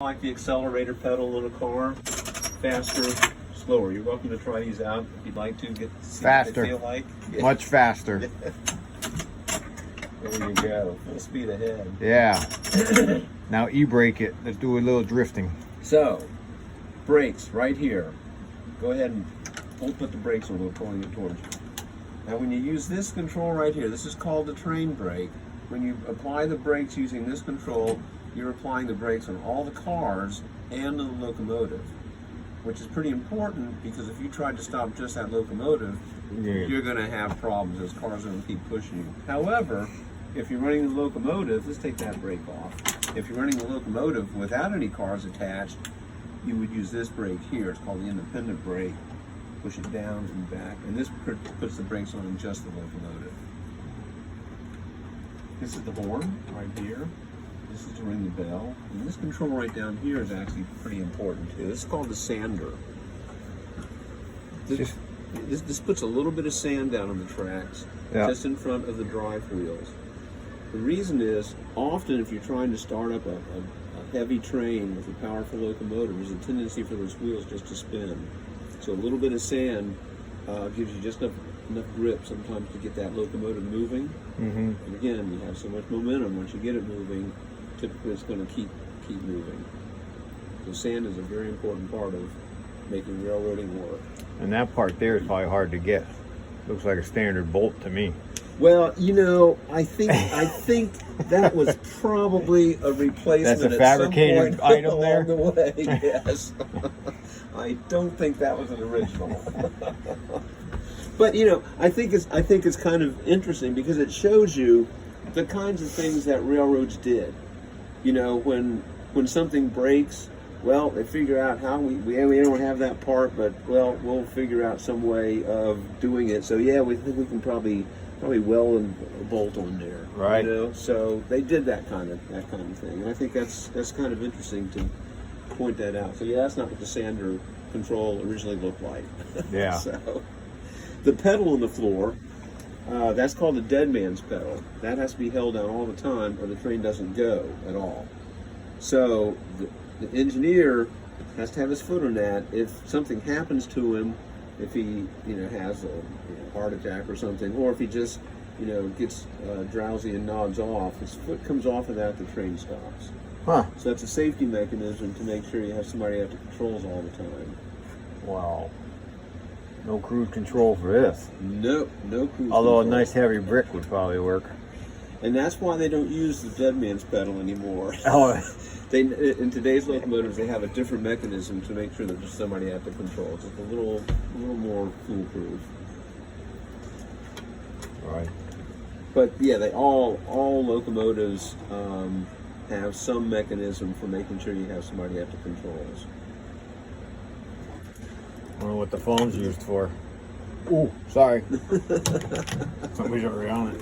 Like the accelerator pedal in a car, faster, slower. You're welcome to try these out if you'd like to get to see Faster. what they feel like. Yeah. Much faster. There you go, full speed ahead. Yeah. Now e-brake it. Let's do a little drifting. So, brakes right here. Go ahead and we'll put the brakes on, we're pulling it towards you. Now when you use this control right here, this is called the train brake. When you apply the brakes using this control, you're applying the brakes on all the cars and the locomotive, which is pretty important because if you try to stop just that locomotive, you're going to have problems. Those cars are going to keep pushing you. However, if you're running the locomotive, let's take that brake off. If you're running the locomotive without any cars attached, you would use this brake here. It's called the independent brake. Push it down and back, and this puts the brakes on just the locomotive. This is the horn right here. This is to ring the bell. And this control right down here is actually pretty important too. This is called the sander. This puts a little bit of sand down on the tracks, just in front of the drive wheels. The reason is, often if you're trying to start up a heavy train with a powerful locomotive, there's a tendency for those wheels just to spin. So a little bit of sand gives you just enough grip sometimes to get that locomotive moving. And again, you have so much momentum once you get it moving, typically it's going to keep moving. So sand is a very important part of making railroading work. And that part there is probably hard to get. Looks like a standard bolt to me. Well, you know, I think that was probably a replacement. That's a fabricated at some point item there? along the way. Yes. I don't think that was an original. But you know, I think it's kind of interesting because it shows you the kinds of things that railroads did. You know, when something breaks, well, they figure out how we don't have that part, but well, we'll figure out some way of doing it. So yeah, we think we can probably weld a bolt on there. Right. You know, so they did that kind of thing, and I think that's kind of interesting to point that out. So yeah, that's not what the sander control originally looked like. Yeah. So the pedal on the floor, that's called the dead man's pedal. That has to be held down all the time or the train doesn't go at all. So the engineer has to have his foot on that. If something happens to him, if he has a heart attack or something, or if he just gets drowsy and nods off, his foot comes off of that, the train stops. Huh. So that's a safety mechanism to make sure you have somebody at the controls all the time. Wow. No cruise control for this. No cruise Although control. a nice heavy brick would probably work. And that's why they don't use the dead man's pedal anymore. Oh. In today's locomotives, they have a different mechanism to make sure that there's somebody at the controls. It's a little more foolproof. Right. But yeah, all locomotives have some mechanism for making sure you have somebody at the controls. I don't know what the phone's used for. Ooh, sorry. Somebody's already on it.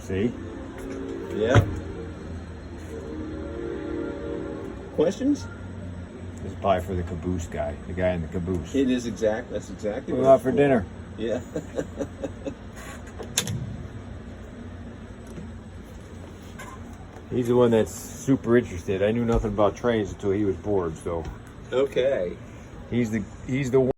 See? Yeah. Questions? This is probably for the caboose guy. The guy in the caboose. It is that's exactly What what about it's for dinner? Yeah. He's the one that's super interested. I knew nothing about trains until he was bored, so Okay. he's the one.